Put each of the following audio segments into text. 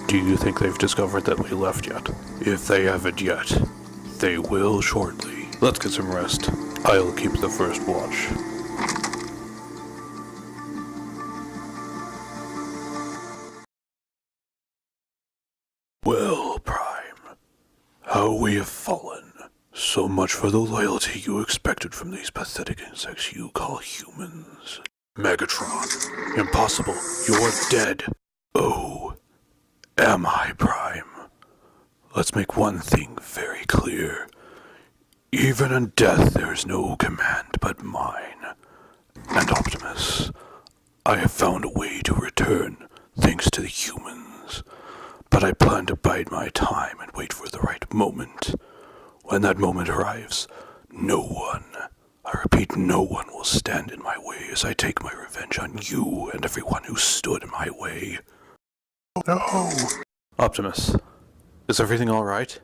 Do you think they've discovered that we left yet? If they haven't yet, they will shortly. Let's get some rest. I'll keep the first watch. Well, Prime, how we have fallen. So much for the loyalty you expected from these pathetic insects you call humans. Megatron, impossible, you're dead. Oh, am I, Prime? Let's make one thing very clear. Even in death there is no command but mine. And Optimus, I have found a way to return, thanks to the humans. But I plan to bide my time and wait for the right moment. When that moment arrives, no one, I repeat, no one will stand in my way as I take my revenge on you and everyone who stood in my way. No! Optimus, is everything alright?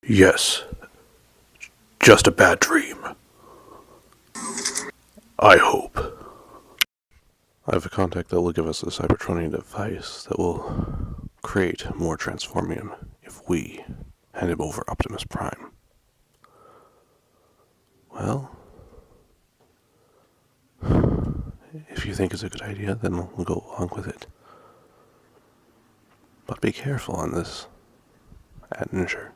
Yes. Just a bad dream. I hope. I have a contact that will give us a Cybertronian device that will create more Transformium if we hand him over Optimus Prime. Well, if you think it's a good idea, then we'll go along with it. But be careful on this, Attinger.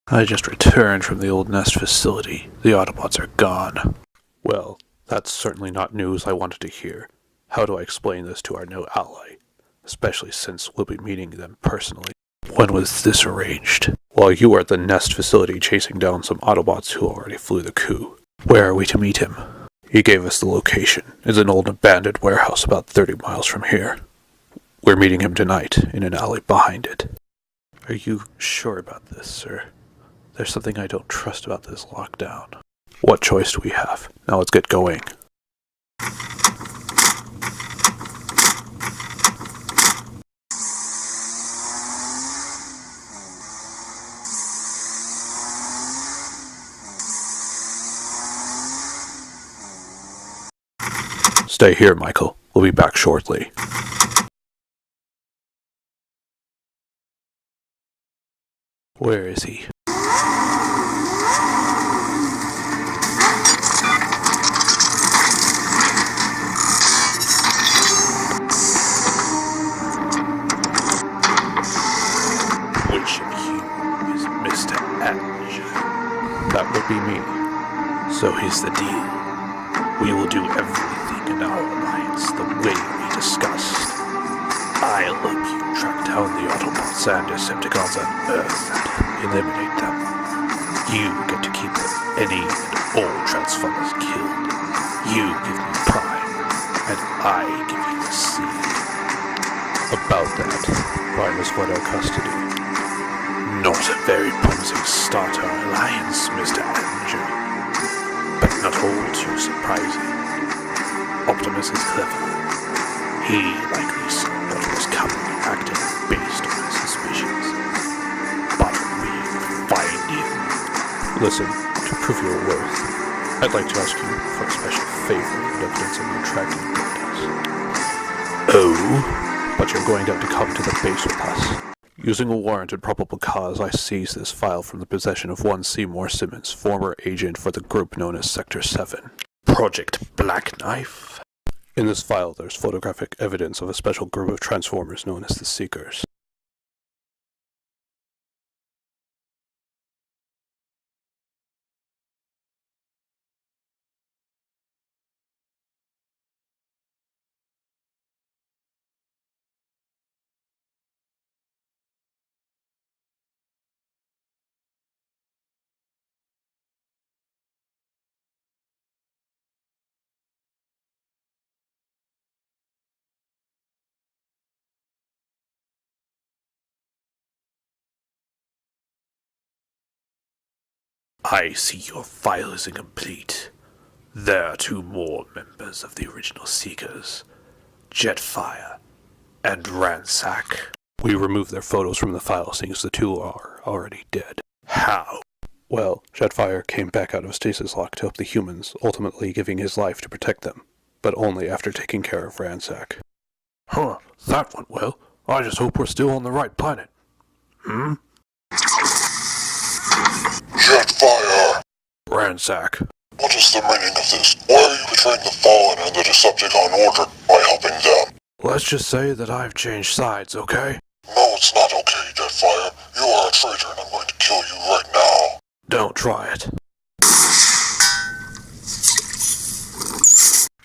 I just returned from the old Nest facility. The Autobots are gone. Well, that's certainly not news I wanted to hear. How do I explain this to our new ally? Especially since we'll be meeting them personally. When was this arranged? While you were at the Nest facility chasing down some Autobots who already flew the coup. Where are we to meet him? He gave us the location. It's an old abandoned warehouse about 30 miles from here. We're meeting him tonight, in an alley behind it. Are you sure about this, sir? There's something I don't trust about this lockdown. What choice do we have? Now let's get going. Stay here, Michael. We'll be back shortly. Where is he? Which of you is Mr. Attinger? That would be me. So here's the deal. We will do everything in our alliance the way we discussed. I'll help you track down the Autobots and Decepticons on Earth and eliminate them. You get to keep any and all Transformers killed. You give me Prime, and I give you the Seed. About that, Prime is for our custody. Not a very promising start to our alliance, Mr. Attinger. But not all too surprising. Optimus is clever. He likely saw what was coming and acted based on his suspicions. But we'll find him. Listen, to prove your worth, I'd like to ask you for a special favor and evidence of your tracking abilities. Oh? But you're going to have to come to the base with us. Using a warrant and probable cause, I seized this file from the possession of one Seymour Simmons, former agent for the group known as Sector 7. Project Black Knife? In this file, there's photographic evidence of a special group of Transformers known as the Seekers. I see your file is incomplete. There are two more members of the original Seekers, Jetfire and Ransack. We removed their photos from the file seeing as the two are already dead. How? Well, Jetfire came back out of stasis lock to help the humans, ultimately giving his life to protect them, but only after taking care of Ransack. Huh, that went well. I just hope we're still on the right planet. Jetfire! Ransack. What is the meaning of this? Why are you betraying the Fallen and the Decepticon Order by helping them? Let's just say that I've changed sides, okay? No, it's not okay, Jetfire. You are a traitor and I'm going to kill you right now. Don't try it.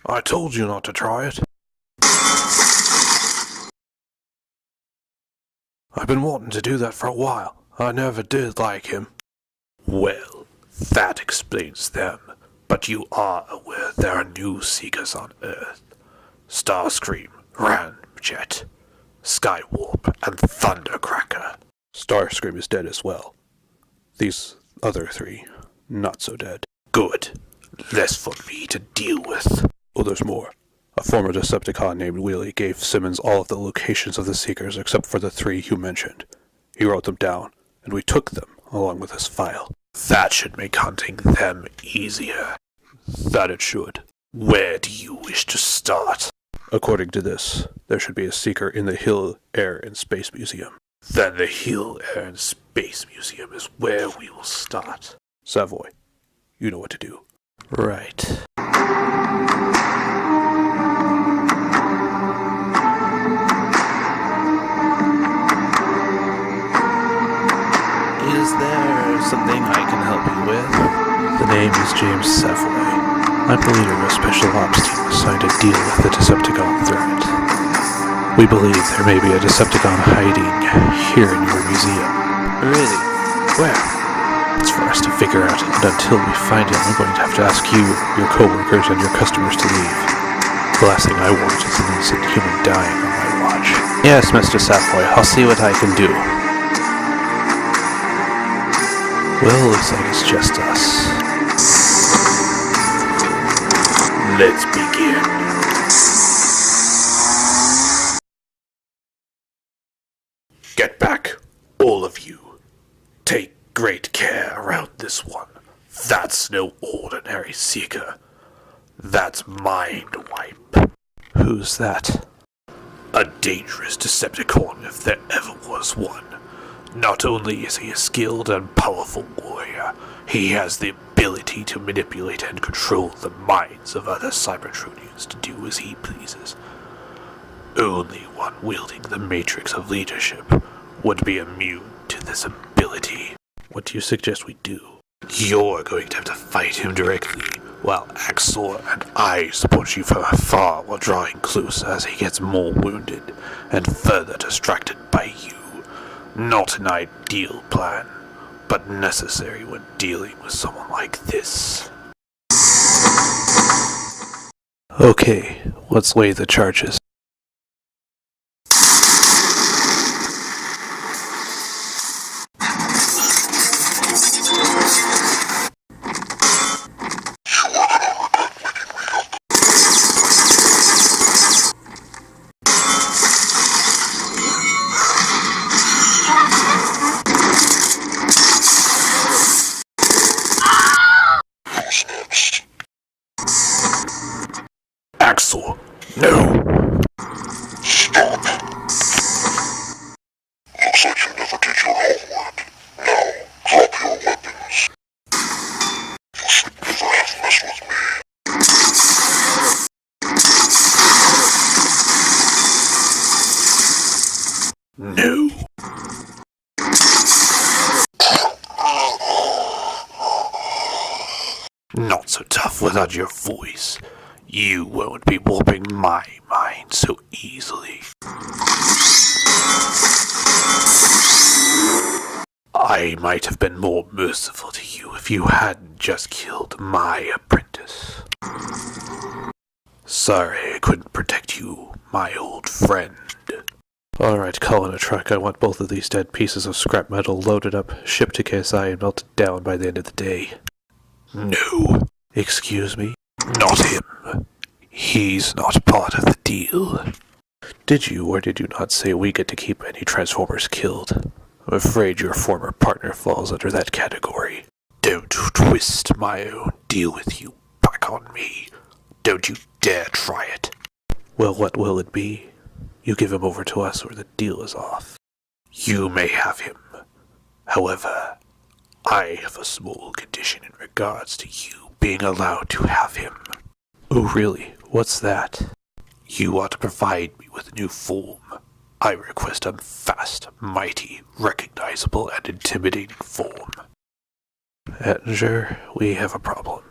I told you not to try it. I've been wanting to do that for a while. I never did like him. Well, that explains them. But you are aware there are new Seekers on Earth. Starscream, Ramjet, Skywarp, and Thundercracker. Starscream is dead as well. These other three, not so dead. Good. Less for me to deal with. Oh, there's more. A former Decepticon named Wheelie gave Simmons all of the locations of the Seekers except for the three you mentioned. He wrote them down, and we took them, along with his file. That should make hunting them easier. That it should. Where do you wish to start? According to this, there should be a Seeker in the Hill, Air, and Space Museum. Then the Hill, Air, and Space Museum is where we will start. Savoy, you know what to do. Right. Is there something I can help you with? The name is James Savoy. I'm the leader of a special ops team assigned to deal with the Decepticon threat. We believe there may be a Decepticon hiding here in your museum. Really? Where? It's for us to figure out, and until we find him, I'm going to have to ask you, your co-workers, and your customers to leave. The last thing I want is an innocent human dying on my watch. Yes, Mr. Savoy, I'll see what I can do. Well, looks like it's just us. Let's begin. Get back, all of you. Take great care around this one. That's no ordinary Seeker. That's Mind Wipe. Who's that? A dangerous Decepticon if there ever was one. Not only is he a skilled and powerful warrior, he has the ability to manipulate and control the minds of other Cybertronians to do as he pleases. Only one wielding the matrix of leadership would be immune to this ability. What do you suggest we do? You're going to have to fight him directly, while Axor and I support you from afar while drawing close as he gets more wounded and further distracted by you. Not an ideal plan, but necessary when dealing with someone like this. Okay, let's lay the charges. Axel, no! Stop! Looks like you never did your homework. Now, drop your weapons. You should never have messed with me. No! Not so tough without your voice. You won't be warping my mind so easily. I might have been more merciful to you if you hadn't just killed my apprentice. Sorry I couldn't protect you, my old friend. Alright, call in a truck. I want both of these dead pieces of scrap metal loaded up, shipped to KSI, and melted down by the end of the day. No. Excuse me? Not him. He's not part of the deal. Did you or did you not say we get to keep any Transformers killed? I'm afraid your former partner falls under that category. Don't twist my own deal with you back on me. Don't you dare try it. Well, what will it be? You give him over to us or the deal is off. You may have him. However, I have a small condition in regards to you being allowed to have him. Oh, really? What's that? You ought to provide me with a new form. I request a fast, mighty, recognizable, and intimidating form. Attinger, we have a problem.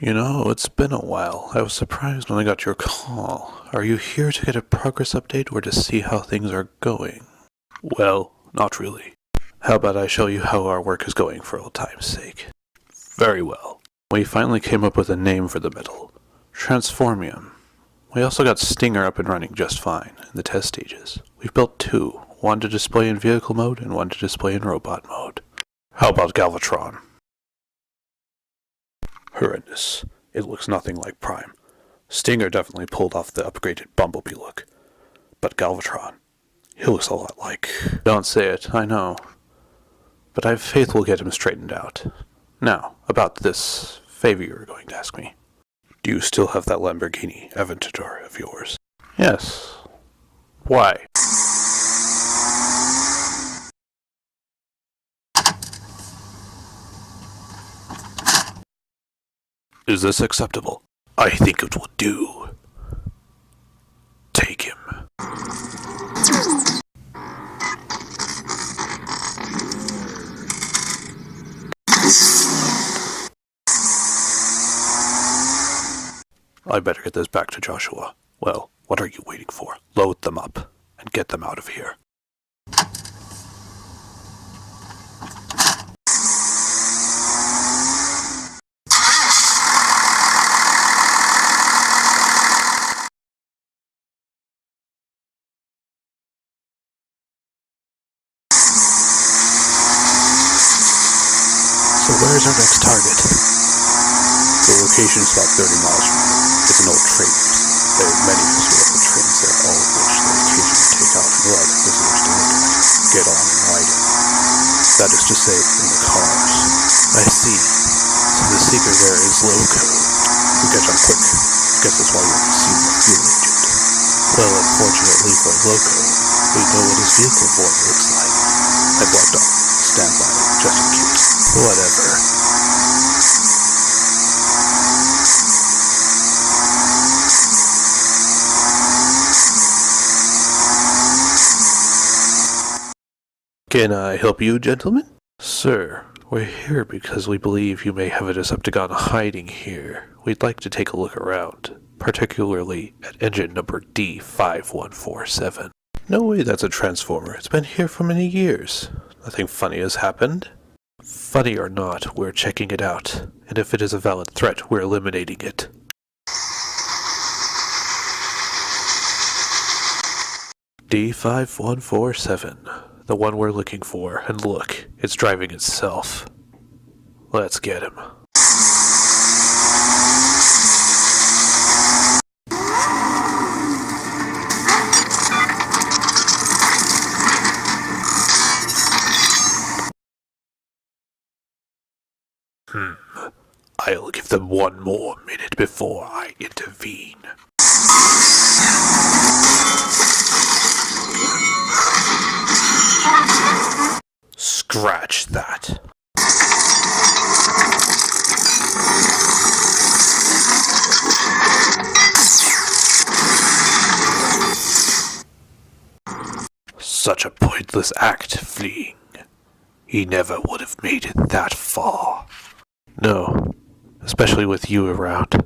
You know, it's been a while. I was surprised when I got your call. Are you here to get a progress update or to see how things are going? Well, not really. How about I show you how our work is going for old time's sake? Very well. We finally came up with a name for the metal. Transformium. We also got Stinger up and running just fine in the test stages. We've built two, one to display in vehicle mode and one to display in robot mode. How about Galvatron? Horrendous. It looks nothing like Prime. Stinger definitely pulled off the upgraded Bumblebee look. But Galvatron, he looks a lot like... Don't say it, I know. But I have faith we'll get him straightened out. Now, about this favor you were going to ask me. Do you still have that Lamborghini Aventador of yours? Yes. Why? Is this acceptable? I think it will do. Take him. I better get this back to Joshua. Well, what are you waiting for? Load them up and get them out of here. So where's our next target? The location's about 30 miles from here. It's an old train. There are many historical trains there, all of which they occasionally take out and allow their visitors to look at, get on and ride in. That is to say, in the cars. I see. So the secret there is Loco. You catch on quick. I guess that's why you're the senior fuel agent. Well, unfortunately for Loco, we know what his vehicle form looks like. I blocked off. Stand by, just in case. Whatever. Can I help you, gentlemen? Sir, we're here because we believe you may have a Decepticon hiding here. We'd like to take a look around, particularly at engine number D5147. No way that's a Transformer. It's been here for many years. Nothing funny has happened. Funny or not, we're checking it out, and if it is a valid threat, we're eliminating it. D5147. The one we're looking for, and look, it's driving itself. Let's get him. I'll give them one more minute before I intervene. Scratch that. Such a pointless act, fleeing. He never would have made it that far. No, especially with you around.